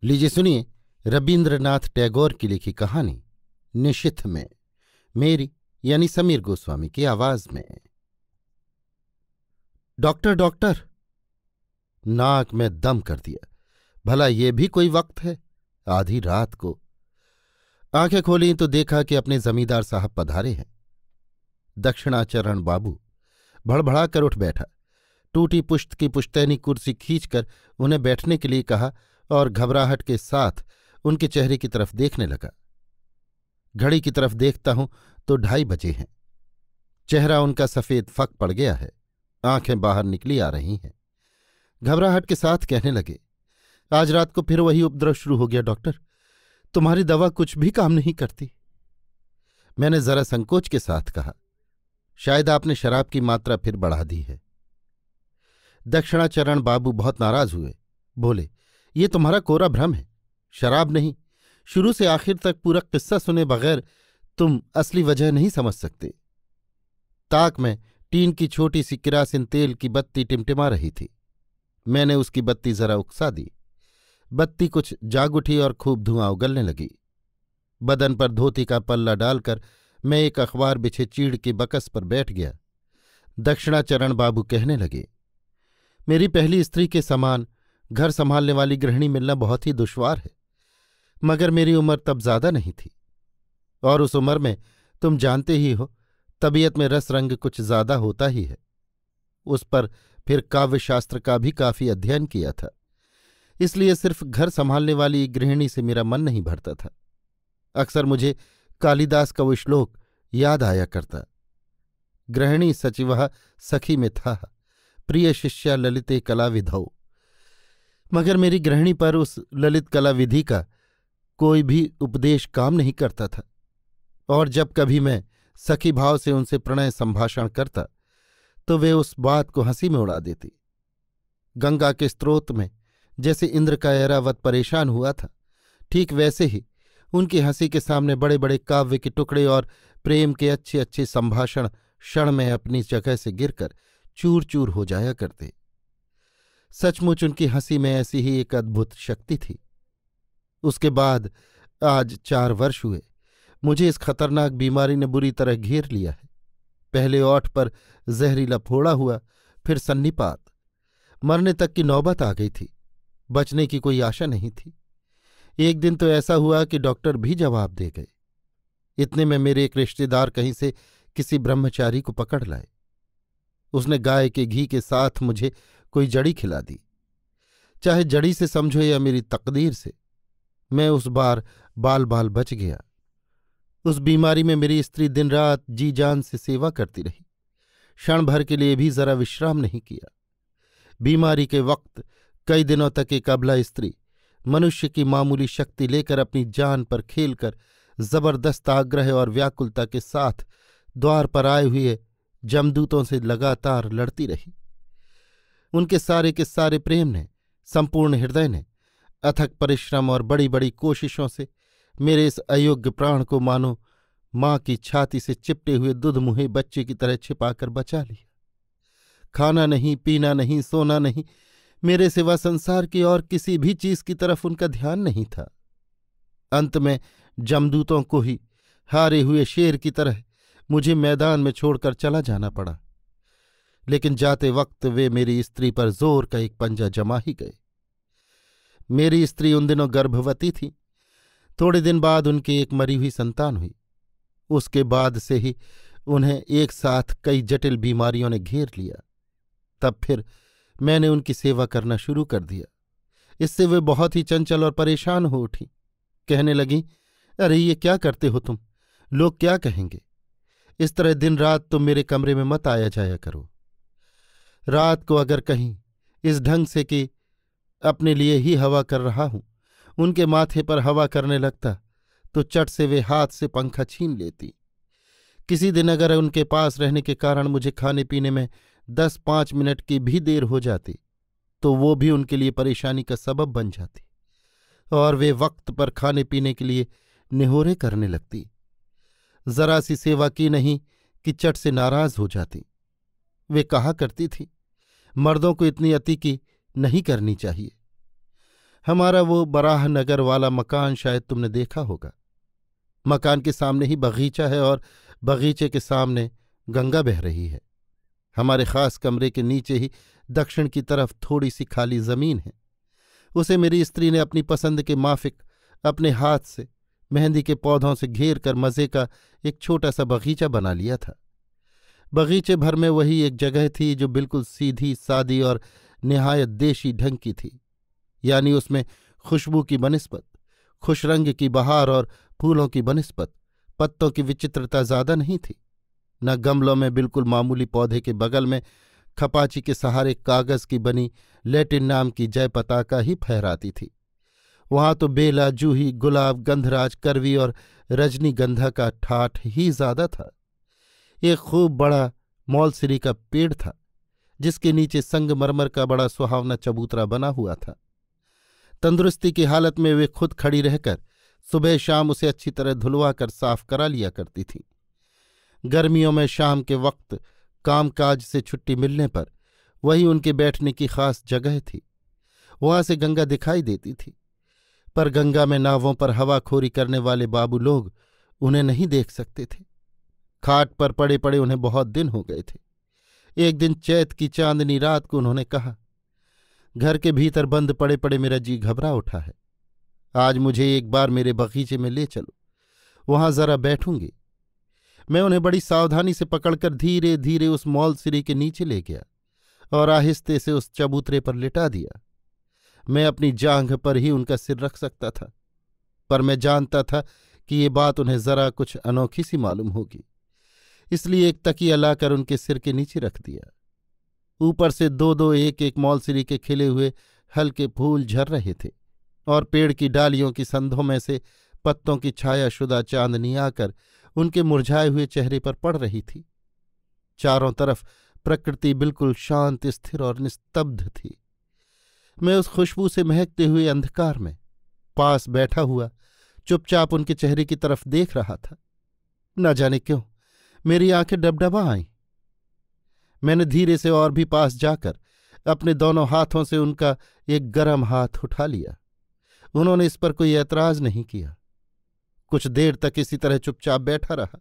लीजिए सुनिए रबीन्द्रनाथ टैगोर की लिखी कहानी निशिथ में, मेरी यानी समीर गोस्वामी की आवाज में। डॉक्टर डॉक्टर, नाक में दम कर दिया। भला ये भी कोई वक्त है? आधी रात को आंखें खोली तो देखा कि अपने जमींदार साहब पधारे हैं। दक्षिणाचरण बाबू भड़बड़ा कर उठ बैठा, टूटी पुश्त की पुश्तैनी कुर्सी खींचकर उन्हें बैठने के लिए कहा और घबराहट के साथ उनके चेहरे की तरफ देखने लगा। घड़ी की तरफ देखता हूं तो 2:30 बजे हैं। चेहरा उनका सफेद फक पड़ गया है, आंखें बाहर निकली आ रही हैं। घबराहट के साथ कहने लगे, आज रात को फिर वही उपद्रव शुरू हो गया डॉक्टर, तुम्हारी दवा कुछ भी काम नहीं करती। मैंने जरा संकोच के साथ कहा, शायद आपने शराब की मात्रा फिर बढ़ा दी है। दक्षिणाचरण बाबू बहुत नाराज हुए, बोले, ये तुम्हारा कोरा भ्रम है, शराब नहीं। शुरू से आखिर तक पूरा किस्सा सुने बगैर तुम असली वजह नहीं समझ सकते। ताक में टीन की छोटी सी किरासिन तेल की बत्ती टिमटिमा रही थी। मैंने उसकी बत्ती जरा उकसा दी। बत्ती कुछ जाग उठी और खूब धुआं उगलने लगी। बदन पर धोती का पल्ला डालकर मैं एक अखबार बिछे चीड़ के बकस पर बैठ गया। दक्षिणाचरण बाबू कहने लगे, मेरी पहली स्त्री के समान घर संभालने वाली गृहिणी मिलना बहुत ही दुश्वार है, मगर मेरी उम्र तब ज्यादा नहीं थी, और उस उम्र में तुम जानते ही हो तबीयत में रस रंग कुछ ज्यादा होता ही है। उस पर फिर काव्यशास्त्र का भी काफी अध्ययन किया था, इसलिए सिर्फ घर संभालने वाली गृहिणी से मेरा मन नहीं भरता था। अक्सर मुझे कालिदास का वो श्लोक याद आया करता, गृहिणी सचिवः सखी में था, प्रिय शिष्या ललिते कला विधौ। मगर मेरी गृहिणी पर उस ललित कला विधि का कोई भी उपदेश काम नहीं करता था, और जब कभी मैं सखी भाव से उनसे प्रणय संभाषण करता तो वे उस बात को हंसी में उड़ा देती। गंगा के स्रोत में जैसे इंद्र का ऐरावत परेशान हुआ था, ठीक वैसे ही उनकी हंसी के सामने बड़े बड़े काव्य के टुकड़े और प्रेम के अच्छे अच्छे संभाषण क्षण में अपनी जगह से गिरकर चूर चूर हो जाया करते। सचमुच उनकी हंसी में ऐसी ही एक अद्भुत शक्ति थी। उसके बाद आज 4 वर्ष हुए मुझे इस खतरनाक बीमारी ने बुरी तरह घेर लिया है। पहले ओठ पर जहरीला फोड़ा हुआ, फिर सन्निपात, मरने तक की नौबत आ गई थी। बचने की कोई आशा नहीं थी। एक दिन तो ऐसा हुआ कि डॉक्टर भी जवाब दे गए। इतने में मेरे एक रिश्तेदार कहीं से किसी ब्रह्मचारी को पकड़ लाए। उसने गाय के घी के साथ मुझे कोई जड़ी खिला दी। चाहे जड़ी से समझो या मेरी तकदीर से, मैं उस बार बाल बाल बच गया। उस बीमारी में मेरी स्त्री दिन रात जी जान से सेवा करती रही, क्षण भर के लिए भी जरा विश्राम नहीं किया। बीमारी के वक्त कई दिनों तक एक अबला स्त्री मनुष्य की मामूली शक्ति लेकर अपनी जान पर खेलकर जबरदस्त आग्रह और व्याकुलता के साथ द्वार पर आए हुए जमदूतों से लगातार लड़ती रही। उनके सारे के सारे प्रेम ने, संपूर्ण हृदय ने, अथक परिश्रम और बड़ी बड़ी कोशिशों से मेरे इस अयोग्य प्राण को मानो माँ की छाती से चिपटे हुए दुधमुहे बच्चे की तरह छिपाकर बचा लिया। खाना नहीं, पीना नहीं, सोना नहीं, मेरे सिवा संसार की और किसी भी चीज की तरफ उनका ध्यान नहीं था। अंत में जमदूतों को ही हारे हुए शेर की तरह मुझे मैदान में छोड़कर चला जाना पड़ा। लेकिन जाते वक्त वे मेरी स्त्री पर जोर का एक पंजा जमा ही गए। मेरी स्त्री उन दिनों गर्भवती थी। थोड़े दिन बाद उनकी एक मरी हुई संतान हुई। उसके बाद से ही उन्हें एक साथ कई जटिल बीमारियों ने घेर लिया। तब फिर मैंने उनकी सेवा करना शुरू कर दिया। इससे वे बहुत ही चंचल और परेशान हो उठी। कहने लगीं, अरे ये क्या करते हो तुम, लोग क्या कहेंगे। इस तरह दिन रात तुम मेरे कमरे में मत आया जाया करो। रात को अगर कहीं इस ढंग से कि अपने लिए ही हवा कर रहा हूं उनके माथे पर हवा करने लगता तो चट से वे हाथ से पंखा छीन लेती। किसी दिन अगर उनके पास रहने के कारण मुझे खाने पीने में 10-5 मिनट की भी देर हो जाती तो वो भी उनके लिए परेशानी का सबब बन जाती, और वे वक्त पर खाने पीने के लिए निहोरे करने लगती। जरा सी सेवा की नहीं कि चट से नाराज हो जाती। वे कहा करती थी, मर्दों को इतनी अति की नहीं करनी चाहिए। हमारा वो बराह नगर वाला मकान शायद तुमने देखा होगा। मकान के सामने ही बगीचा है और बगीचे के सामने गंगा बह रही है। हमारे खास कमरे के नीचे ही दक्षिण की तरफ थोड़ी सी खाली जमीन है। उसे मेरी स्त्री ने अपनी पसंद के माफिक अपने हाथ से मेहंदी के पौधों से घेर कर मज़े का एक छोटा सा बगीचा बना लिया था। बगीचे भर में वही एक जगह थी जो बिल्कुल सीधी सादी और निहायत देशी ढंग की थी, यानी उसमें खुशबू की बनिस्बत, खुशरंग की बहार और फूलों की बनिस्बत पत्तों की विचित्रता ज्यादा नहीं थी। न गमलों में बिल्कुल मामूली पौधे के बगल में खपाची के सहारे कागज की बनी लैटिन नाम की जय पताका ही फहराती थी। वहां तो बेला, जूही, गुलाब, गंधराज, करवी और रजनीगंधा का ठाठ ही ज्यादा था। एक खूब बड़ा मौलसिरी का पेड़ था जिसके नीचे संगमरमर का बड़ा सुहावना चबूतरा बना हुआ था। तंदुरुस्ती की हालत में वे खुद खड़ी रहकर सुबह शाम उसे अच्छी तरह धुलवा कर साफ करा लिया करती थी। गर्मियों में शाम के वक्त कामकाज से छुट्टी मिलने पर वही उनके बैठने की खास जगह थी। वहां से गंगा दिखाई देती थी, पर गंगा में नावों पर हवाखोरी करने वाले बाबू लोग उन्हें नहीं देख सकते थे। खाट पर पड़े पड़े उन्हें बहुत दिन हो गए थे। एक दिन चैत की चांदनी रात को उन्होंने कहा, घर के भीतर बंद पड़े पड़े मेरा जी घबरा उठा है। आज मुझे एक बार मेरे बगीचे में ले चलो, वहां जरा बैठूंगी। मैं उन्हें बड़ी सावधानी से पकड़कर धीरे धीरे उस मौलसिरी के नीचे ले गया और आहिस्ते से उस चबूतरे पर लिटा दिया। मैं अपनी जांघ पर ही उनका सिर रख सकता था, पर मैं जानता था कि ये बात उन्हें जरा कुछ अनोखी सी मालूम होगी, इसलिए एक तकिया लाकर उनके सिर के नीचे रख दिया। ऊपर से दो दो एक एक मौलसिरी के खिले हुए हल्के फूल झर रहे थे और पेड़ की डालियों की संधों में से पत्तों की छायाशुदा चांदनी आकर उनके मुरझाए हुए चेहरे पर पड़ रही थी। चारों तरफ प्रकृति बिल्कुल शांत, स्थिर और निस्तब्ध थी। मैं उस खुशबू से महकते हुए अंधकार में पास बैठा हुआ चुपचाप उनके चेहरे की तरफ देख रहा था। न जाने क्यों मेरी आंखें डबडबा आईं। मैंने धीरे से और भी पास जाकर अपने दोनों हाथों से उनका एक गर्म हाथ उठा लिया। उन्होंने इस पर कोई ऐतराज नहीं किया। कुछ देर तक इसी तरह चुपचाप बैठा रहा।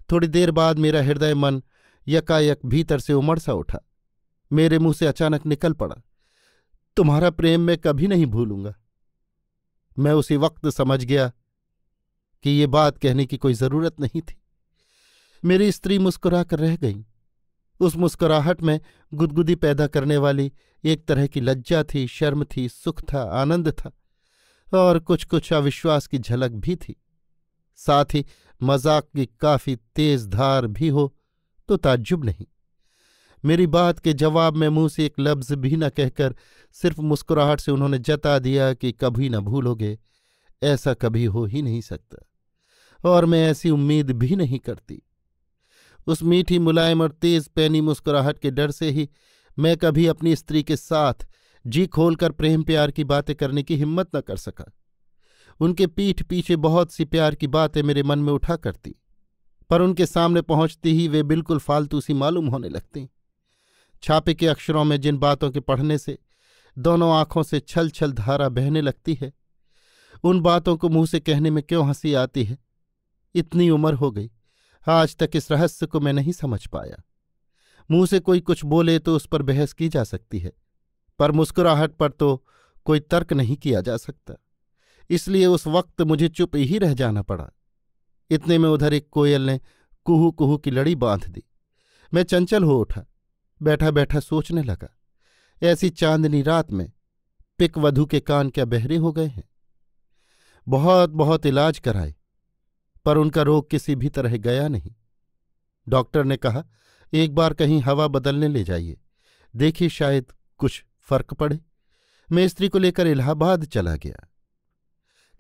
थोड़ी देर बाद मेरा हृदय मन यकायक भीतर से उमड़ सा उठा। मेरे मुंह से अचानक निकल पड़ा, तुम्हारा प्रेम मैं कभी नहीं भूलूंगा। मैं उसी वक्त समझ गया कि ये बात कहने की कोई जरूरत नहीं थी। मेरी स्त्री मुस्कुरा कर रह गई। उस मुस्कुराहट में गुदगुदी पैदा करने वाली एक तरह की लज्जा थी, शर्म थी, सुख था, आनंद था और कुछ कुछ अविश्वास की झलक भी थी। साथ ही मजाक की काफी तेज धार भी हो तो ताज्जुब नहीं। मेरी बात के जवाब में मुंह से एक लफ्ज भी न कहकर सिर्फ मुस्कुराहट से उन्होंने जता दिया कि कभी न भूलोगे, ऐसा कभी हो ही नहीं सकता और मैं ऐसी उम्मीद भी नहीं करती। उस मीठी, मुलायम और तेज पैनी मुस्कुराहट के डर से ही मैं कभी अपनी स्त्री के साथ जी खोलकर प्रेम प्यार की बातें करने की हिम्मत न कर सका। उनके पीठ पीछे बहुत सी प्यार की बातें मेरे मन में उठा करती, पर उनके सामने पहुंचती ही वे बिल्कुल फालतू सी मालूम होने लगती। छापे के अक्षरों में जिन बातों के पढ़ने से दोनों आंखों से छल छल धारा बहने लगती है, उन बातों को मुंह से कहने में क्यों हंसी आती है। इतनी उम्र हो गई, आज तक इस रहस्य को मैं नहीं समझ पाया। मुंह से कोई कुछ बोले तो उस पर बहस की जा सकती है, पर मुस्कुराहट पर तो कोई तर्क नहीं किया जा सकता। इसलिए उस वक्त मुझे चुप ही रह जाना पड़ा। इतने में उधर एक कोयल ने कुहू कुहू की लड़ी बांध दी। मैं चंचल हो उठा, बैठा बैठा सोचने लगा, ऐसी चांदनी रात में पिक वधू के कान क्या बहरे हो गए हैं। बहुत बहुत इलाज कराए, पर उनका रोग किसी भी तरह गया नहीं। डॉक्टर ने कहा, एक बार कहीं हवा बदलने ले जाइए, देखिए शायद कुछ फर्क पड़े। मैं स्त्री को लेकर इलाहाबाद चला गया।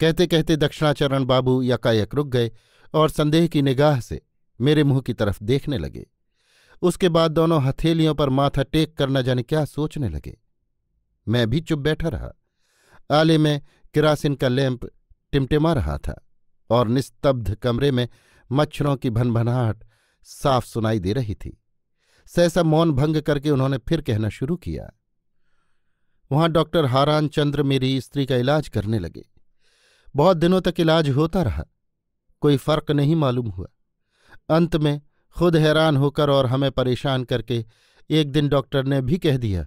कहते कहते दक्षिणाचरण बाबू यकायक रुक गए और संदेह की निगाह से मेरे मुंह की तरफ देखने लगे। उसके बाद दोनों हथेलियों पर माथा टेक कर न जाने क्या सोचने लगे। मैं भी चुप बैठा रहा। आले में किरासिन का लैंप टिमटिमा रहा था और निस्तब्ध कमरे में मच्छरों की भनभनाहट साफ सुनाई दे रही थी। सहसा मौन भंग करके उन्होंने फिर कहना शुरू किया, वहां डॉक्टर हारान चंद्र मेरी स्त्री का इलाज करने लगे। बहुत दिनों तक इलाज होता रहा, कोई फर्क नहीं मालूम हुआ। अंत में खुद हैरान होकर और हमें परेशान करके एक दिन डॉक्टर ने भी कह दिया,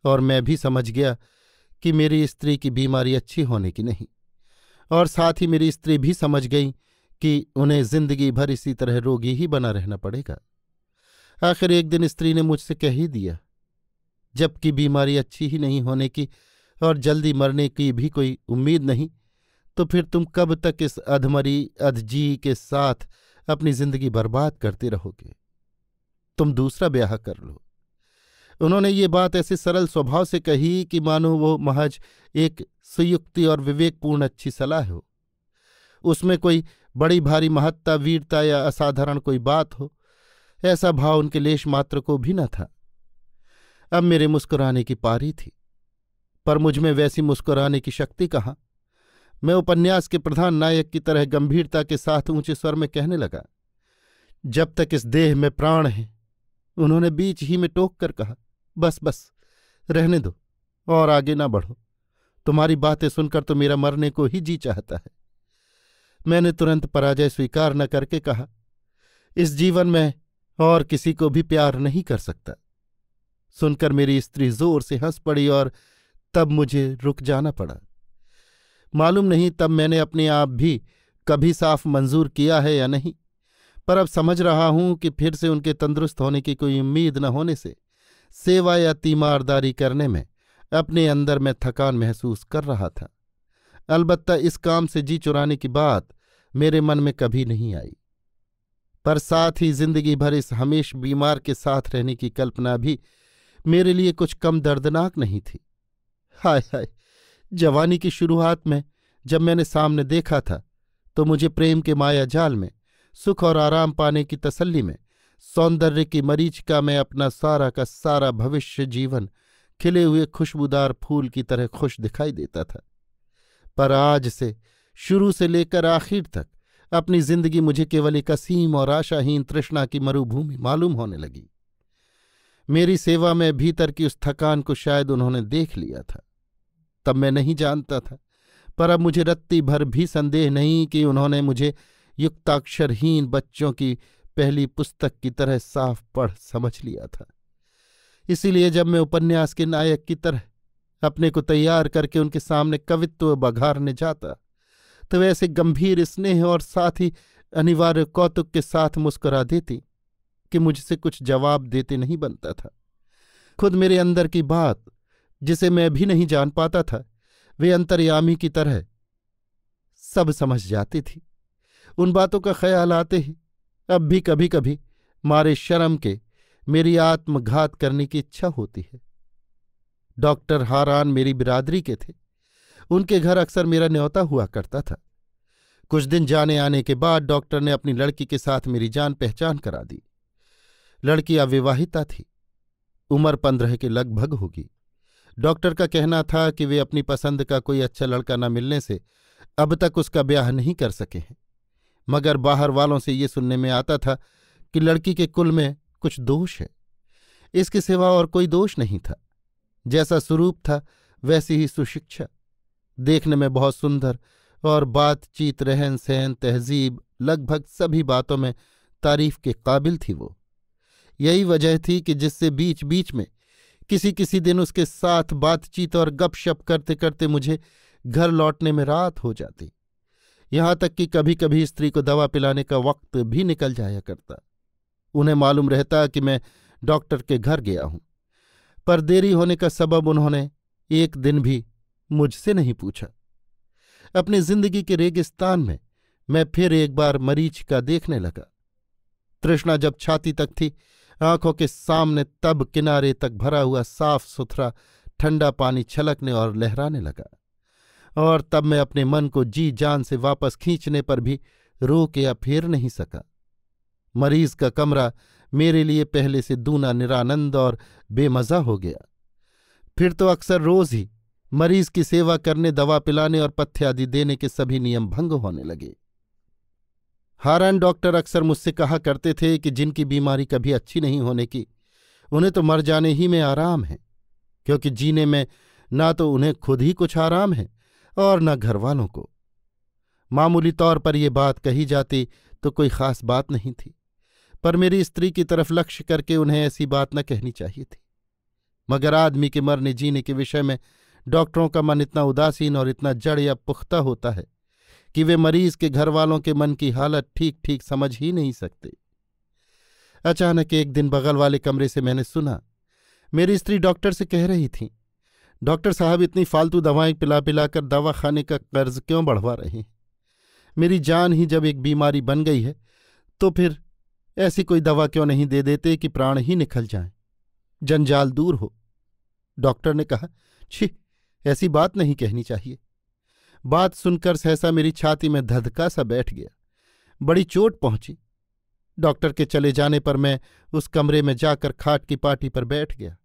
और मैं भी समझ गया कि मेरी स्त्री की बीमारी अच्छी होने की नहीं, और साथ ही मेरी स्त्री भी समझ गई कि उन्हें जिंदगी भर इसी तरह रोगी ही बना रहना पड़ेगा। आखिर एक दिन स्त्री ने मुझसे कह ही दिया, जबकि बीमारी अच्छी ही नहीं होने की और जल्दी मरने की भी कोई उम्मीद नहीं, तो फिर तुम कब तक इस अधमरी अधजी के साथ अपनी जिंदगी बर्बाद करते रहोगे? तुम दूसरा ब्याह कर लो। उन्होंने ये बात ऐसे सरल स्वभाव से कही कि मानो वो महज एक सुयुक्ति और विवेकपूर्ण अच्छी सलाह हो, उसमें कोई बड़ी भारी महत्ता, वीरता या असाधारण कोई बात हो, ऐसा भाव उनके लेश मात्र को भी न था। अब मेरे मुस्कुराने की पारी थी, पर मुझमें वैसी मुस्कुराने की शक्ति कहाँ। मैं उपन्यास के प्रधान नायक की तरह गंभीरता के साथ ऊंचे स्वर में कहने लगा, जब तक इस देह में प्राण है। उन्होंने बीच ही में टोक कर कहा, बस बस रहने दो और आगे ना बढ़ो, तुम्हारी बातें सुनकर तो मेरा मरने को ही जी चाहता है। मैंने तुरंत पराजय स्वीकार न करके कहा, इस जीवन में और किसी को भी प्यार नहीं कर सकता। सुनकर मेरी स्त्री जोर से हंस पड़ी और तब मुझे रुक जाना पड़ा। मालूम नहीं तब मैंने अपने आप भी कभी साफ मंजूर किया है या नहीं, पर अब समझ रहा हूं कि फिर से उनके तंदुरुस्त होने की कोई उम्मीद न होने से सेवा या तीमारदारी करने में अपने अंदर मैं थकान महसूस कर रहा था। अलबत्ता इस काम से जी चुराने की बात मेरे मन में कभी नहीं आई, पर साथ ही जिंदगी भर इस हमेश बीमार के साथ रहने की कल्पना भी मेरे लिए कुछ कम दर्दनाक नहीं थी। हाय हाय, जवानी की शुरुआत में जब मैंने सामने देखा था तो मुझे प्रेम के माया जाल में सुख और आराम पाने की तसल्ली में सौंदर्य की मरीचिका में अपना सारा का सारा भविष्य जीवन खिले हुए खुशबूदार फूल की तरह खुश दिखाई देता था। पर आज से शुरू से लेकर आखिर तक अपनी जिंदगी मुझे केवल एक असीम और आशाहीन तृष्णा की मरुभूमि मालूम होने लगी। मेरी सेवा में भीतर की उस थकान को शायद उन्होंने देख लिया था, तब मैं नहीं जानता था, पर अब मुझे रत्ती भर भी संदेह नहीं कि उन्होंने मुझे युक्ताक्षरहीन बच्चों की पहली पुस्तक की तरह साफ पढ़ समझ लिया था। इसीलिए जब मैं उपन्यास के नायक की तरह अपने को तैयार करके उनके सामने कवित्व बघारने जाता तो वैसे गंभीर स्नेह और साथ ही अनिवार्य कौतुक के साथ मुस्कुरा देती कि मुझसे कुछ जवाब देते नहीं बनता था। खुद मेरे अंदर की बात, जिसे मैं भी नहीं जान पाता था, वे अंतर्यामी की तरह सब समझ जाती थी। उन बातों का ख्याल आते ही अब भी कभी कभी मारे शर्म के मेरी आत्मघात करने की इच्छा होती है। डॉक्टर हारान मेरी बिरादरी के थे, उनके घर अक्सर मेरा न्योता हुआ करता था। कुछ दिन जाने आने के बाद डॉक्टर ने अपनी लड़की के साथ मेरी जान पहचान करा दी। लड़की अविवाहिता थी, उम्र 15 के लगभग होगी। डॉक्टर का कहना था कि वे अपनी पसंद का कोई अच्छा लड़का न मिलने से अब तक उसका ब्याह नहीं कर सके हैं, मगर बाहर वालों से ये सुनने में आता था कि लड़की के कुल में कुछ दोष है। इसके सिवा और कोई दोष नहीं था। जैसा स्वरूप था वैसी ही सुशिक्षा, देखने में बहुत सुंदर और बातचीत, रहन सहन, तहजीब, लगभग सभी बातों में तारीफ के काबिल थी वो। यही वजह थी कि जिससे बीच बीच में किसी किसी दिन उसके साथ बातचीत और गपशप करते करते मुझे घर लौटने में रात हो जाती। यहाँ तक कि कभी कभी स्त्री को दवा पिलाने का वक्त भी निकल जाया करता। उन्हें मालूम रहता कि मैं डॉक्टर के घर गया हूं, पर देरी होने का सबब उन्होंने एक दिन भी मुझसे नहीं पूछा। अपनी जिंदगी के रेगिस्तान में मैं फिर एक बार मरीचिका देखने लगा। तृष्णा जब छाती तक थी, आंखों के सामने तब किनारे तक भरा हुआ साफ सुथरा ठंडा पानी छलकने और लहराने लगा, और तब मैं अपने मन को जी जान से वापस खींचने पर भी रोक या फेर नहीं सका। मरीज का कमरा मेरे लिए पहले से दूना निरानंद और बेमजा हो गया। फिर तो अक्सर रोज ही मरीज की सेवा करने, दवा पिलाने और पथ्य आदि देने के सभी नियम भंग होने लगे। हारान डॉक्टर अक्सर मुझसे कहा करते थे कि जिनकी बीमारी कभी अच्छी नहीं होने की, उन्हें तो मर जाने ही में आराम है, क्योंकि जीने में ना तो उन्हें खुद ही कुछ आराम है और न घर वालों को। मामूली तौर पर यह बात कही जाती तो कोई खास बात नहीं थी, पर मेरी स्त्री की तरफ लक्ष्य करके उन्हें ऐसी बात न कहनी चाहिए थी। मगर आदमी के मरने जीने के विषय में डॉक्टरों का मन इतना उदासीन और इतना जड़ या पुख्ता होता है कि वे मरीज के घर वालों के मन की हालत ठीक ठीक समझ ही नहीं सकते। अचानक एक दिन बगल वाले कमरे से मैंने सुना, मेरी स्त्री डॉक्टर से कह रही थी, डॉक्टर साहब इतनी फालतू दवाएं पिला पिलाकर दवा खाने का कर्ज क्यों बढ़वा रहे हैं? मेरी जान ही जब एक बीमारी बन गई है तो फिर ऐसी कोई दवा क्यों नहीं दे देते कि प्राण ही निकल जाएं, जंजाल दूर हो। डॉक्टर ने कहा, छी, ऐसी बात नहीं कहनी चाहिए। बात सुनकर सहसा मेरी छाती में धधका सा बैठ गया, बड़ी चोट पहुंची। डॉक्टर के चले जाने पर मैं उस कमरे में जाकर खाट की पाटी पर बैठ गया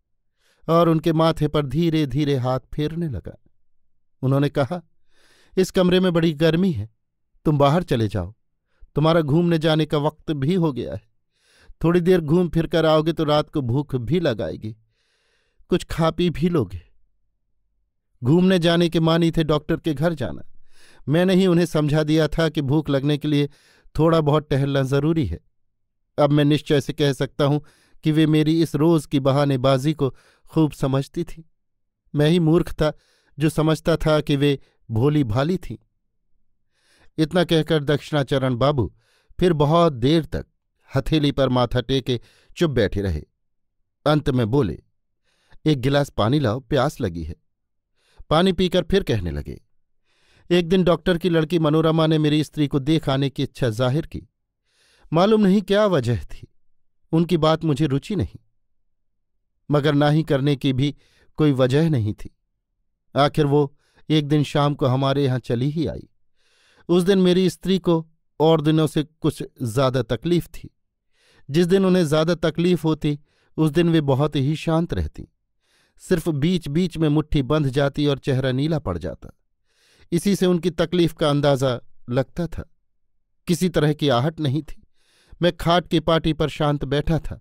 और उनके माथे पर धीरे धीरे हाथ फेरने लगा। उन्होंने कहा, इस कमरे में बड़ी गर्मी है, तुम बाहर चले जाओ, तुम्हारा घूमने जाने का वक्त भी हो गया है। थोड़ी देर घूम फिर कर आओगे तो रात को भूख भी लगाएगी, कुछ खा पी भी लोगे। घूमने जाने के मानी थे डॉक्टर के घर जाना। मैंने ही उन्हें समझा दिया था कि भूख लगने के लिए थोड़ा बहुत टहलना जरूरी है। अब मैं निश्चय से कह सकता हूं कि वे मेरी इस रोज की बहानेबाजी को खूब समझती थी। मैं ही मूर्ख था जो समझता था कि वे भोली भाली थीं। इतना कहकर दक्षिणाचरण बाबू फिर बहुत देर तक हथेली पर माथा टेके चुप बैठे रहे। अंत में बोले, एक गिलास पानी लाओ, प्यास लगी है। पानी पीकर फिर कहने लगे, एक दिन डॉक्टर की लड़की मनोरमा ने मेरी स्त्री को देख आने की इच्छा जाहिर की। मालूम नहीं क्या वजह थी, उनकी बात मुझे रुचि नहीं, मगर ना ही करने की भी कोई वजह नहीं थी। आखिर वो एक दिन शाम को हमारे यहाँ चली ही आई। उस दिन मेरी स्त्री को और दिनों से कुछ ज्यादा तकलीफ थी। जिस दिन उन्हें ज्यादा तकलीफ होती उस दिन वे बहुत ही शांत रहती, सिर्फ बीच बीच में मुट्ठी बंध जाती और चेहरा नीला पड़ जाता। इसी से उनकी तकलीफ का अंदाजा लगता था। किसी तरह की आहट नहीं थी। मैं खाट की पाटी पर शांत बैठा था।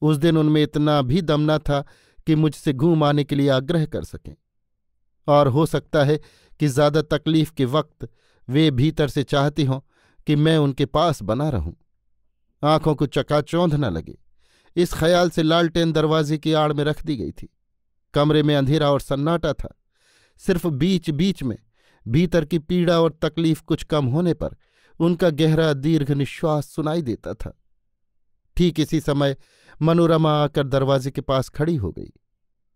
उस दिन उनमें इतना भी दम न था कि मुझसे घूम आने के लिए आग्रह कर सकें, और हो सकता है कि ज्यादा तकलीफ के वक्त वे भीतर से चाहती हों कि मैं उनके पास बना रहूं, आंखों को चकाचौंध न लगे। इस ख्याल से लालटेन दरवाजे की आड़ में रख दी गई थी। कमरे में अंधेरा और सन्नाटा था। सिर्फ बीच बीच में भीतर की पीड़ा और तकलीफ कुछ कम होने पर उनका गहरा दीर्घ निश्वास सुनाई देता था। ठीक इसी समय मनोरमा आकर दरवाजे के पास खड़ी हो गई।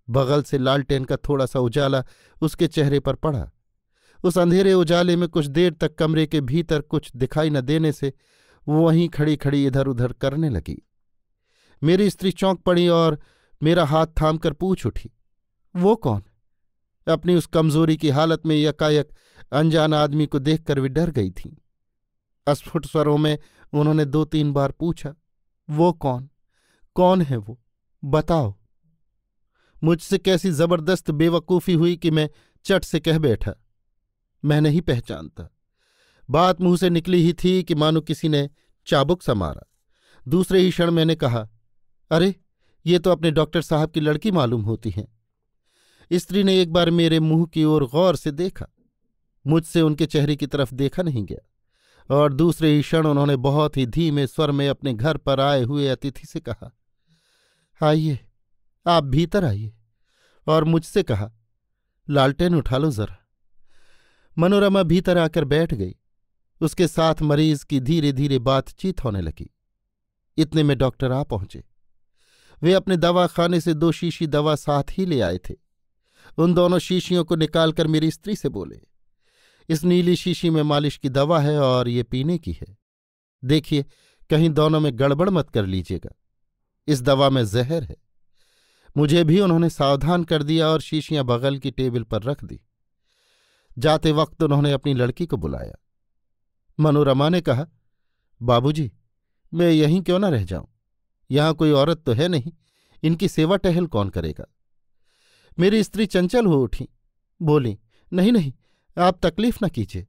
बगल से लालटेन का थोड़ा सा उजाला उसके चेहरे पर पड़ा। उस अंधेरे उजाले में कुछ देर तक कमरे के भीतर कुछ दिखाई न देने से वो वहीं खड़ी खड़ी इधर उधर करने लगी। मेरी स्त्री चौंक पड़ी और मेरा हाथ थामकर पूछ उठी, वो कौन? अपनी उस कमजोरी की हालत में यकायक अनजान आदमी को देखकर वे डर गई थीं। अस्फुट स्वरों में उन्होंने 2-3 बार पूछा, वो कौन? कौन है वो? बताओ। मुझसे कैसी जबरदस्त बेवकूफी हुई कि मैं चट से कह बैठा, मैं नहीं पहचानता। बात मुंह से निकली ही थी कि मानो किसी ने चाबुक सा मारा। दूसरे ही क्षण मैंने कहा, अरे ये तो अपने डॉक्टर साहब की लड़की मालूम होती हैं। स्त्री ने एक बार मेरे मुंह की ओर गौर से देखा, मुझसे उनके चेहरे की तरफ देखा नहीं गया, और दूसरे ही क्षण उन्होंने बहुत ही धीमे स्वर में अपने घर पर आए हुए अतिथि से कहा, आइए, आप भीतर आइए, और मुझसे कहा, लालटेन उठा लो जरा। मनोरमा भीतर आकर बैठ गई। उसके साथ मरीज की धीरे धीरे बातचीत होने लगी। इतने में डॉक्टर आ पहुंचे। वे अपने दवाखाने से 2 शीशी दवा साथ ही ले आए थे। उन दोनों शीशियों को निकालकर मेरी स्त्री से बोले, इस नीली शीशी में मालिश की दवा है और ये पीने की है। देखिए कहीं दोनों में गड़बड़ मत कर लीजिएगा, इस दवा में जहर है। मुझे भी उन्होंने सावधान कर दिया और शीशियां बगल की टेबल पर रख दी। जाते वक्त उन्होंने अपनी लड़की को बुलाया। मनोरमा ने कहा, बाबूजी, मैं यहीं क्यों न रह जाऊं? यहां कोई औरत तो है नहीं, इनकी सेवा टहल कौन करेगा? मेरी स्त्री चंचल हो उठी, बोली, नहीं नहीं, आप तकलीफ न कीजिए,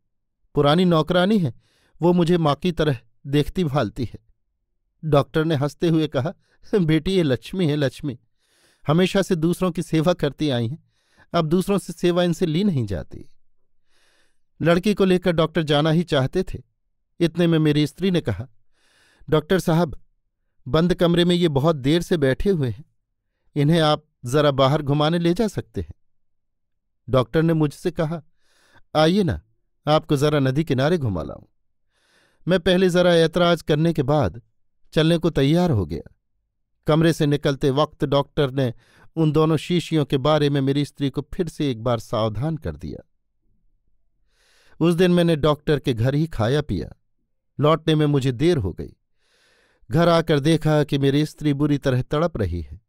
पुरानी नौकरानी है, वो मुझे माँ की तरह देखती भालती है। डॉक्टर ने हंसते हुए कहा, बेटी ये लक्ष्मी है, लक्ष्मी, हमेशा से दूसरों की सेवा करती आई हैं, अब दूसरों से सेवा इनसे ली नहीं जाती। लड़की को लेकर डॉक्टर जाना ही चाहते थे। इतने में मेरी स्त्री ने कहा, डॉक्टर साहब, बंद कमरे में ये बहुत देर से बैठे हुए हैं, इन्हें आप जरा बाहर घुमाने ले जा सकते हैं। डॉक्टर ने मुझसे कहा, आइए ना, आपको जरा नदी किनारे घुमा लाऊं। मैं पहले जरा ऐतराज करने के बाद चलने को तैयार हो गया। कमरे से निकलते वक्त डॉक्टर ने उन दोनों शीशियों के बारे में मेरी स्त्री को फिर से एक बार सावधान कर दिया। उस दिन मैंने डॉक्टर के घर ही खाया पिया। लौटने में मुझे देर हो गई। घर आकर देखा कि मेरी स्त्री बुरी तरह तड़प रही है।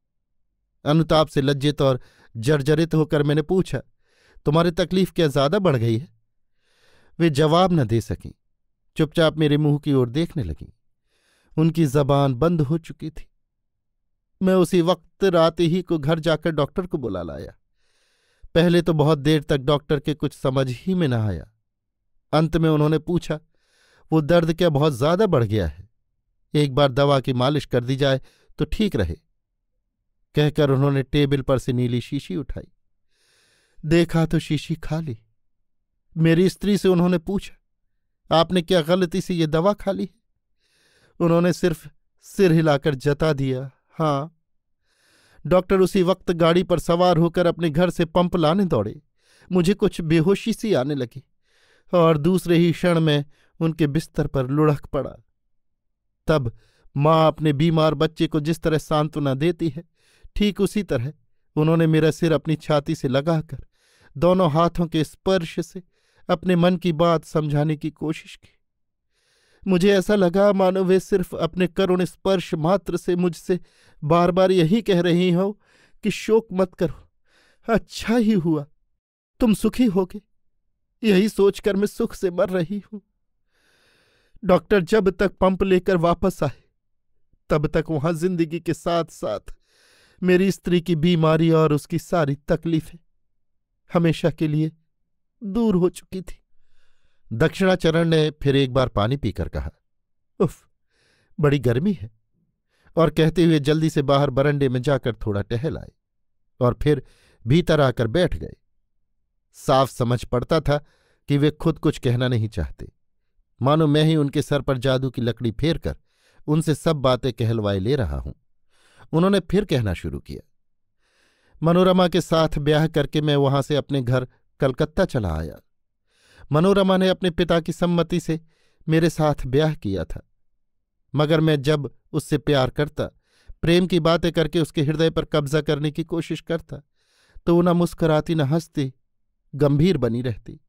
अनुताप से लज्जित और जर्जरित होकर मैंने पूछा, तुम्हारी तकलीफ क्या ज्यादा बढ़ गई है? वे जवाब न दे सकीं, चुपचाप मेरे मुंह की ओर देखने लगीं। उनकी जबान बंद हो चुकी थी। मैं उसी वक्त रात ही को घर जाकर डॉक्टर को बुला लाया। पहले तो बहुत देर तक डॉक्टर के कुछ समझ ही में न आया। अंत में उन्होंने पूछा, वो दर्द क्या बहुत ज्यादा बढ़ गया है? एक बार दवा की मालिश कर दी जाए तो ठीक रहे। कहकर उन्होंने टेबल पर से नीली शीशी उठाई। देखा तो शीशी खाली। मेरी स्त्री से उन्होंने पूछा, आपने क्या गलती से ये दवा खा ली है? उन्होंने सिर्फ सिर हिलाकर जता दिया, हाँ। डॉक्टर उसी वक्त गाड़ी पर सवार होकर अपने घर से पंप लाने दौड़े। मुझे कुछ बेहोशी सी आने लगी और दूसरे ही क्षण में उनके बिस्तर पर लुढ़क पड़ा। तब माँ अपने बीमार बच्चे को जिस तरह सांत्वना देती है, ठीक उसी तरह उन्होंने मेरा सिर अपनी छाती से लगाकर दोनों हाथों के स्पर्श से अपने मन की बात समझाने की कोशिश की। मुझे ऐसा लगा मानो वे सिर्फ अपने करुण स्पर्श मात्र से मुझसे बार बार यही कह रही हो कि शोक मत करो, अच्छा ही हुआ, तुम सुखी होगे। यही सोचकर मैं सुख से मर रही हूं। डॉक्टर जब तक पंप लेकर वापस आए तब तक वहां जिंदगी के साथ साथ मेरी स्त्री की बीमारी और उसकी सारी तकलीफें हमेशा के लिए दूर हो चुकी थी। दक्षिणाचरण ने फिर एक बार पानी पीकर कहा, उफ, बड़ी गर्मी है, और कहते हुए जल्दी से बाहर बरंडे में जाकर थोड़ा टहल आए और फिर भीतर आकर बैठ गए। साफ समझ पड़ता था कि वे खुद कुछ कहना नहीं चाहते, मानो मैं ही उनके सर पर जादू की लकड़ी फेर कर उनसे सब बातें कहलवाए ले रहा हूं। उन्होंने फिर कहना शुरू किया, मनोरमा के साथ ब्याह करके मैं वहां से अपने घर कलकत्ता चला आया। मनोरमा ने अपने पिता की सम्मति से मेरे साथ ब्याह किया था, मगर मैं जब उससे प्यार करता, प्रेम की बातें करके उसके हृदय पर कब्जा करने की कोशिश करता, तो न मुस्कुराती न हंसती, गंभीर बनी रहती।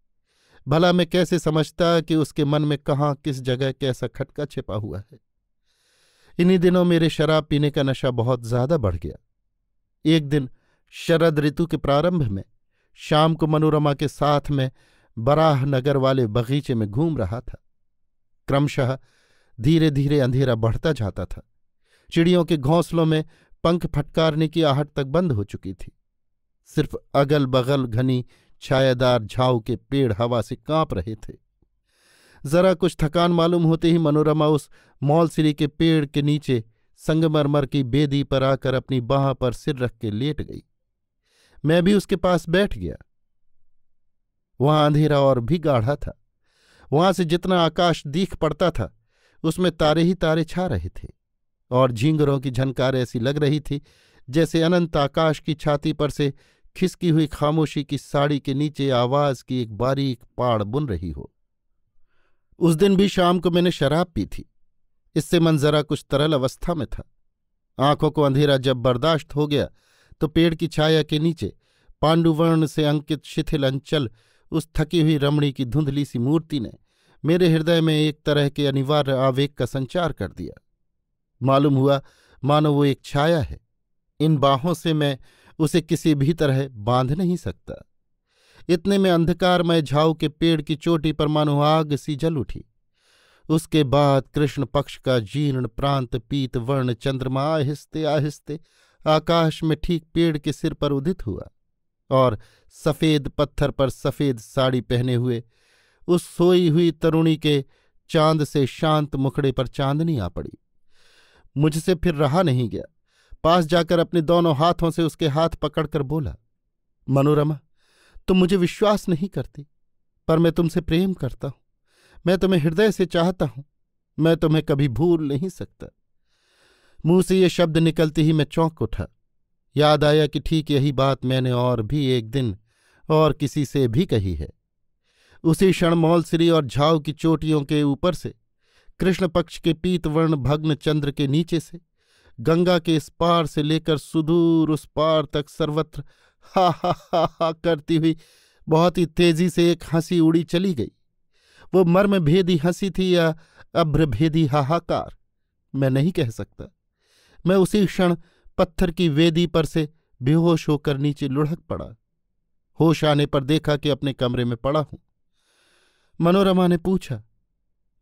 भला मैं कैसे समझता कि उसके मन में कहाँ किस जगह कैसा खटका छिपा हुआ है। इन्हीं दिनों मेरे शराब पीने का नशा बहुत ज्यादा बढ़ गया। एक दिन शरद ऋतु के प्रारंभ में शाम को मनोरमा के साथ में बराह नगर वाले बगीचे में घूम रहा था। क्रमशः धीरे धीरे अंधेरा बढ़ता जाता था। चिड़ियों के घोंसलों में पंख फटकारने की आहट तक बंद हो चुकी थी। सिर्फ अगल बगल घनी छायादार झाऊ के पेड़ हवा से कांप रहे थे। जरा कुछ थकान मालूम होते ही मनोरमा उस मौलसिरी के पेड़ के नीचे संगमरमर की बेदी पर आकर अपनी बाह पर सिर रख के लेट गई। मैं भी उसके पास बैठ गया। वहां अंधेरा और भी गाढ़ा था। वहां से जितना आकाश दीख पड़ता था उसमें तारे ही तारे छा रहे थे और झींगरों की झनकार ऐसी लग रही थी जैसे अनंत आकाश की छाती पर से खिसकी हुई खामोशी की साड़ी के नीचे आवाज की एक बारीक पाड़ बुन रही हो। उस दिन भी शाम को मैंने शराब पी थी। इससे मन जरा कुछ तरल अवस्था में था। आंखों को अंधेरा जब बर्दाश्त हो गया तो पेड़ की छाया के नीचे पांडुवर्ण से अंकित शिथिल अंचल उस थकी हुई रमणी की धुंधली सी मूर्ति ने मेरे हृदय में एक तरह के अनिवार्य आवेग का संचार कर दिया। मालूम हुआ मानो वो एक छाया है। इन बाहों से मैं उसे किसी भी तरह बांध नहीं सकता। इतने में अंधकारमय झाऊ के पेड़ की चोटी पर मानो आग सी जल उठी। उसके बाद कृष्ण पक्ष का जीर्ण प्रांत पीत वर्ण चंद्रमा आहिस्ते आहिस्ते आकाश में ठीक पेड़ के सिर पर उदित हुआ और सफेद पत्थर पर सफेद साड़ी पहने हुए उस सोई हुई तरुणी के चांद से शांत मुखड़े पर चांदनी आ पड़ी। मुझसे फिर रहा नहीं गया। पास जाकर अपने दोनों हाथों से उसके हाथ पकड़कर बोला, मनोरमा, तुम मुझे विश्वास नहीं करती, पर मैं तुमसे प्रेम करता हूं। मैं तुम्हें हृदय से चाहता हूं। मैं तुम्हें कभी भूल नहीं सकता। मुंह से ये शब्द निकलते ही मैं चौंक उठा। याद आया कि ठीक यही बात मैंने और भी एक दिन और किसी से भी कही है। उसी क्षण मौलसिरी और झाव की चोटियों के ऊपर से, कृष्ण पक्ष के पीतवर्ण भग्न चंद्र के नीचे से, गंगा के इस पार से लेकर सुदूर उस पार तक सर्वत्र हा हा हा हा करती हुई बहुत ही तेजी से एक हंसी उड़ी चली गई। वो मर्म भेदी हंसी थी या अभ्रभेदी हाहाकार, मैं नहीं कह सकता। मैं उसी क्षण पत्थर की वेदी पर से बेहोश होकर नीचे लुढ़क पड़ा। होश आने पर देखा कि अपने कमरे में पड़ा हूं। मनोरमा ने पूछा,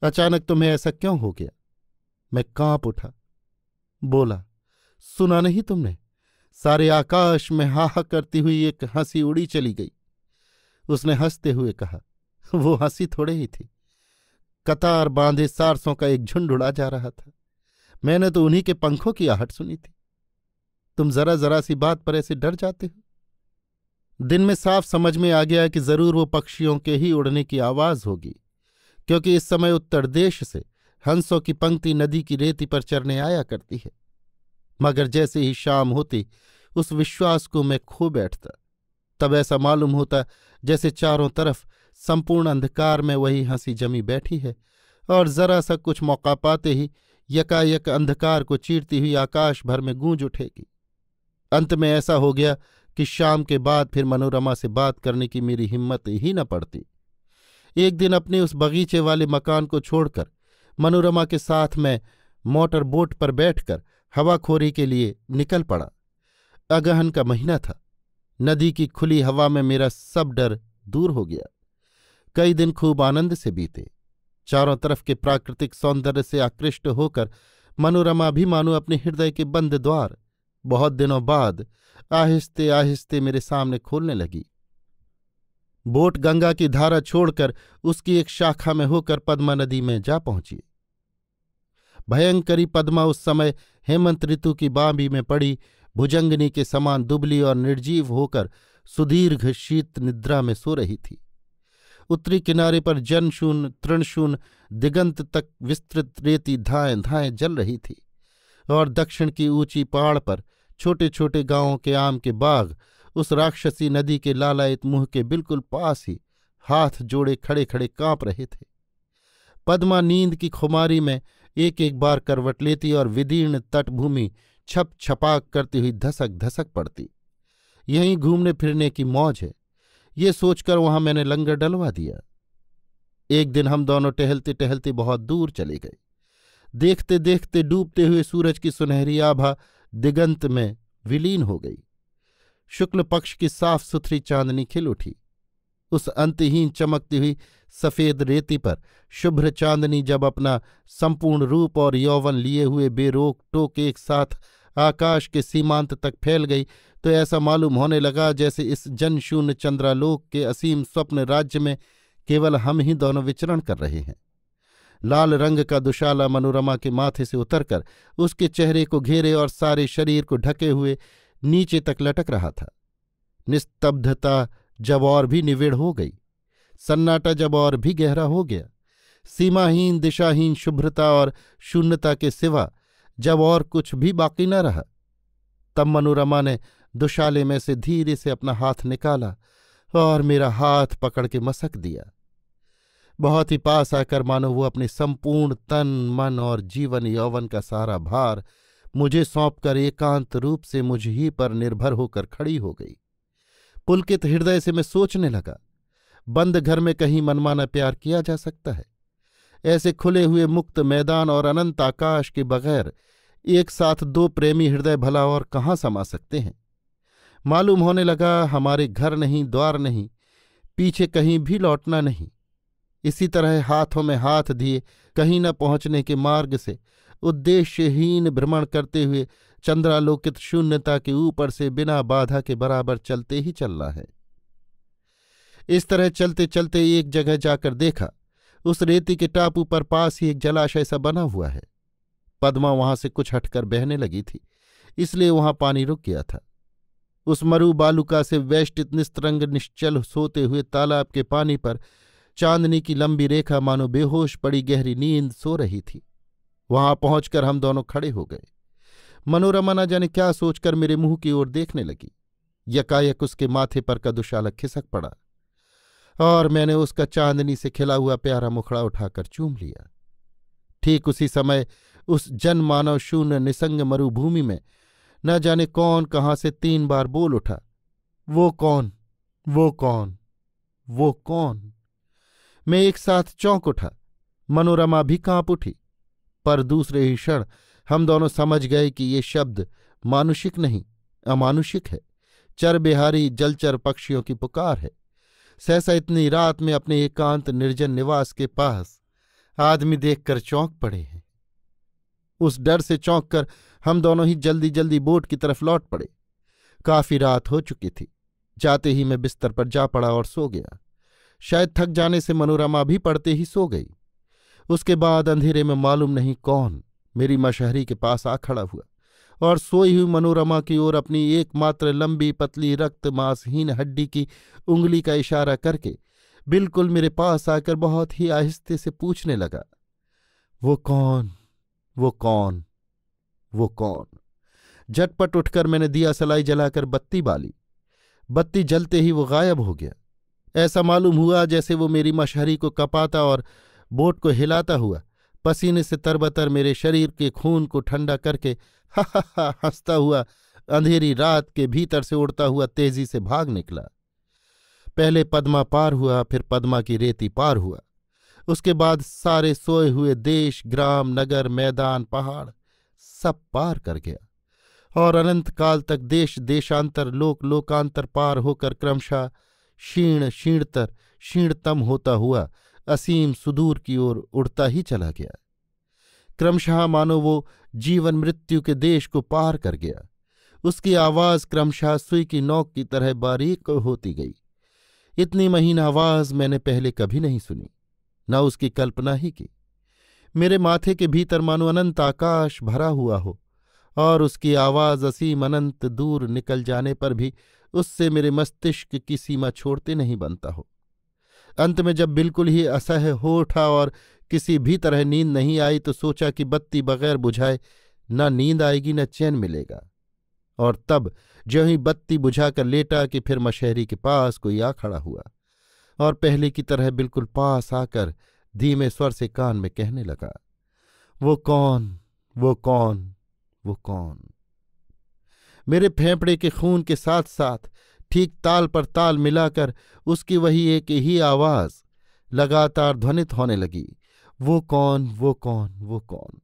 अचानक तुम्हें ऐसा क्यों हो गया? मैं कांप उठा। बोला, सुना नहीं तुमने? सारे आकाश में हाहा करती हुई एक हंसी उड़ी चली गई। उसने हंसते हुए कहा, वो हंसी थोड़े ही थी। कतार बांधे सारसों का एक झुंड उड़ा जा रहा था। मैंने तो उन्हीं के पंखों की आहट सुनी थी। तुम जरा जरा सी बात पर ऐसे डर जाते हो। दिन में साफ समझ में आ गया कि जरूर वो पक्षियों के ही उड़ने की आवाज होगी, क्योंकि इस समय उत्तर देश से हंसों की पंक्ति नदी की रेती पर चरने आया करती है। मगर जैसे ही शाम होती उस विश्वास को मैं खो बैठता। तब ऐसा मालूम होता जैसे चारों तरफ संपूर्ण अंधकार में वही हंसी जमी बैठी है और जरा सा कुछ मौका पाते ही यकायक अंधकार को चीरती हुई आकाश भर में गूंज उठेगी। अंत में ऐसा हो गया कि शाम के बाद फिर मनोरमा से बात करने की मेरी हिम्मत ही न पड़ती। एक दिन अपने उस बगीचे वाले मकान को छोड़कर मनोरमा के साथ मैं मोटर बोट पर बैठकर हवाखोरी के लिए निकल पड़ा। अगहन का महीना था। नदी की खुली हवा में मेरा सब डर दूर हो गया। कई दिन खूब आनंद से बीते। चारों तरफ के प्राकृतिक सौंदर्य से आकृष्ट होकर मनोरमा भी मानो अपने हृदय के बंद द्वार बहुत दिनों बाद आहिस्ते आहिस्ते मेरे सामने खोलने लगी। बोट गंगा की धारा छोड़कर उसकी एक शाखा में होकर पद्मा नदी में जा पहुंची। भयंकरी पद्मा उस समय हेमंत ऋतु की बांबी में पड़ी भुजंगनी के समान दुबली और निर्जीव होकर सुदीर्घ शीत निद्रा में सो रही थी। उत्तरी किनारे पर जनशून्य तृणशून्य दिगंत तक विस्तृत रेती धाएं धाएं जल रही थी और दक्षिण की ऊंची पहाड़ पर छोटे छोटे गांवों के आम के बाग उस राक्षसी नदी के लालायित मुंह के बिल्कुल पास ही हाथ जोड़े खड़े खड़े कांप रहे थे। पद्मा नींद की खुमारी में एक एक बार करवट लेती और विदीर्ण तटभूमि छप छपाक करती हुई धसक धसक पड़ती। यहीं घूमने फिरने की मौज है, ये सोचकर वहां मैंने लंगर डलवा दिया। एक दिन हम दोनों टहलते टहलते बहुत दूर चले गए। देखते देखते डूबते हुए सूरज की सुनहरी आभा दिगंत में विलीन हो गई। शुक्ल पक्ष की साफ सुथरी चांदनी खिल उठी। उस अंतहीन चमकती हुई सफेद रेती पर शुभ्र चांदनी जब अपना संपूर्ण रूप और यौवन लिए हुए बेरोक टोक एक साथ आकाश के सीमांत तक फैल गई तो ऐसा मालूम होने लगा जैसे इस जनशून्य चंद्रालोक के असीम स्वप्न राज्य में केवल हम ही दोनों विचरण कर रहे हैं। लाल रंग का दुशाला मनोरमा के माथे से उतरकर उसके चेहरे को घेरे और सारे शरीर को ढके हुए नीचे तक लटक रहा था। निस्तब्धता जब और भी निविड़ हो गई, सन्नाटा जब और भी गहरा हो गया, सीमाहीन दिशाहीन शुभ्रता और शून्यता के सिवा जब और कुछ भी बाकी न रहा, तब मनोरमा ने दुशाले में से धीरे से अपना हाथ निकाला और मेरा हाथ पकड़ के मसक दिया। बहुत ही पास आकर मानो वो अपने संपूर्ण तन मन और जीवन यौवन का सारा भार मुझे सौंपकर एकांत रूप से मुझ ही पर निर्भर होकर खड़ी हो गई। पुलकित हृदय से मैं सोचने लगा, बंद घर में कहीं मनमाना प्यार किया जा सकता है? ऐसे खुले हुए मुक्त मैदान और अनंत आकाश के बगैर एक साथ दो प्रेमी हृदय भला और कहाँ समा सकते हैं? मालूम होने लगा हमारे घर नहीं, द्वार नहीं, पीछे कहीं भी लौटना नहीं। इसी तरह हाथों में हाथ दिए कहीं न पहुंचने के मार्ग से उद्देश्यहीन भ्रमण करते हुए चंद्रालोकित शून्यता के ऊपर से बिना बाधा के बराबर चलते ही चलना है। इस तरह चलते चलते एक जगह जाकर देखा, उस रेती के टापू पर पास ही एक जलाशय सा बना हुआ है। पद्मा वहां से कुछ हटकर बहने लगी थी, इसलिए वहां पानी रुक गया था। उस मरु बालुका से वेष्टित निस्तरंग निश्चल सोते हुए तालाब के पानी पर चांदनी की लंबी रेखा मानो बेहोश पड़ी गहरी नींद सो रही थी। वहां पहुंचकर हम दोनों खड़े हो गए। मनोरमा न जाने क्या सोचकर मेरे मुंह की ओर देखने लगी। यकायक उसके माथे पर का दुशाला खिसक पड़ा और मैंने उसका चांदनी से खिला हुआ प्यारा मुखड़ा उठाकर चूम लिया। ठीक उसी समय उस जनमानव शून्य निसंग मरुभूमि में न जाने कौन कहाँ से 3 बार बोल उठा, वो कौन, वो कौन, वो कौन। मैं एक साथ चौंक उठा। मनोरमा भी कांप उठी। पर दूसरे ही क्षण हम दोनों समझ गए कि ये शब्द मानुषिक नहीं, अमानुषिक है। चरबिहारी जलचर पक्षियों की पुकार है। सहसा इतनी रात में अपने एकांत निर्जन निवास के पास आदमी देखकर चौंक पड़े हैं। उस डर से चौंक कर हम दोनों ही जल्दी जल्दी बोट की तरफ लौट पड़े। काफी रात हो चुकी थी। जाते ही मैं बिस्तर पर जा पड़ा और सो गया। शायद थक जाने से मनोरमा भी पड़ते ही सो गई। उसके बाद अंधेरे में मालूम नहीं कौन मेरी मशहरी के पास आ खड़ा हुआ और सोई हुई मनोरमा की ओर अपनी एकमात्र लंबी पतली रक्त मांसहीन हड्डी की उंगली का इशारा करके बिल्कुल मेरे पास आकर बहुत ही आहिस्ते से पूछने लगा, वो कौन, वो कौन, वो कौन। झटपट उठकर मैंने दिया सलाई जलाकर बत्ती बाली। बत्ती जलते ही वो गायब हो गया। ऐसा मालूम हुआ जैसे वो मेरी मशहरी को कपाता और बोट को हिलाता हुआ पसीने से तरबतर मेरे शरीर के खून को ठंडा करके हा हा हा हंसता हुआ अंधेरी रात के भीतर से उड़ता हुआ तेजी से भाग निकला। पहले पद्मा पार हुआ, फिर पद्मा की रेती पार हुआ। उसके बाद सारे सोए हुए देश, ग्राम, नगर, मैदान, पहाड़ सब पार कर गया और अनंत काल तक देश देशांतर, लोक लोकांतर पार होकर क्रमशः क्षीण क्षीणतर क्षीणतम होता हुआ असीम सुदूर की ओर उड़ता ही चला गया। क्रमशः मानो वो जीवन मृत्यु के देश को पार कर गया। उसकी आवाज क्रमशः सुई की नोक की तरह बारीक होती गई। इतनी महीन आवाज मैंने पहले कभी नहीं सुनी, न उसकी कल्पना ही की। मेरे माथे के भीतर मानो अनंत आकाश भरा हुआ हो और उसकी आवाज असीम अनंत दूर निकल जाने पर भी उससे मेरे मस्तिष्क की सीमा छोड़ते नहीं बनता हो। अंत में जब बिल्कुल ही असह्य हो उठा और किसी भी तरह नींद नहीं आई तो सोचा कि बत्ती बगैर बुझाए न नींद आएगी न चैन मिलेगा। और तब ज्यों ही बत्ती बुझाकर लेटा कि फिर मशहरी के पास कोई आ खड़ा हुआ और पहले की तरह बिल्कुल पास आकर धीमे स्वर से कान में कहने लगा, वो कौन, वो कौन, वो कौन। मेरे फेफड़े के खून के साथ साथ ठीक ताल पर ताल मिलाकर उसकी वही एक ही आवाज लगातार ध्वनित होने लगी, वो कौन, वो कौन, वो कौन,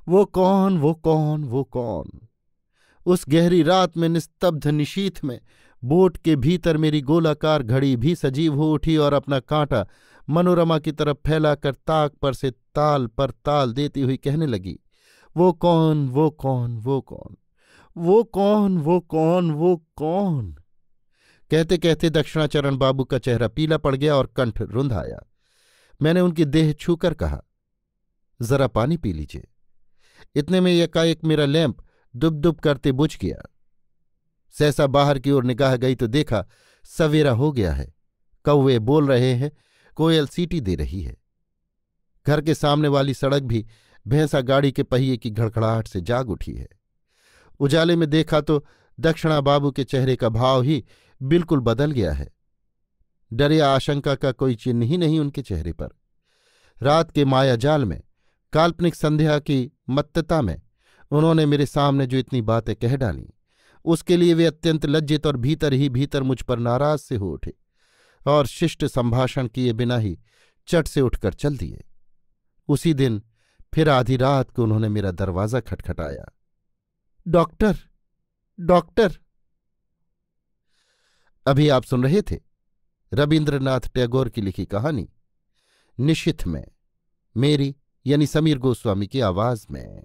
वो कौन, वो कौन, वो कौन। उस गहरी रात में निस्तब्ध निशीथ में बोट के भीतर मेरी गोलाकार घड़ी भी सजीव हो उठी और अपना कांटा मनोरमा की तरफ फैलाकर ताक पर से ताल पर ताल देती हुई कहने लगी, वो कौन, वो कौन, वो कौन, वो कौन, वो कौन, वो कौन। कहते कहते दक्षिणाचरण बाबू का चेहरा पीला पड़ गया और कंठ रुंध आया। मैंने उनकी देह छूकर कहा, जरा पानी पी लीजिए। इतने में एकाएक मेरा लैंप दुब दुब करते बुझ गया। सहसा बाहर की ओर निगाह गई तो देखा सवेरा हो गया है। कौवे बोल रहे हैं, कोयल सीटी दे रही है। घर के सामने वाली सड़क भी भैंसा गाड़ी के पहिए की घड़घड़ाहट से जाग उठी है। उजाले में देखा तो दक्षिणा बाबू के चेहरे का भाव ही बिल्कुल बदल गया है। डर या आशंका का कोई चिन्ह ही नहीं उनके चेहरे पर। रात के मायाजाल में, काल्पनिक संध्या की मत्तता में उन्होंने मेरे सामने जो इतनी बातें कह डाली, उसके लिए वे अत्यंत लज्जित और भीतर ही भीतर मुझ पर नाराज से हो उठे और शिष्ट संभाषण किए बिना ही चट से उठकर चल दिए। उसी दिन फिर आधी रात को उन्होंने मेरा दरवाज़ा खटखटाया। Doctor, doctor. अभी आप सुन रहे थे रबीन्द्रनाथ टैगोर की लिखी कहानी निशिथ में, मेरी यानी समीर गोस्वामी की आवाज में।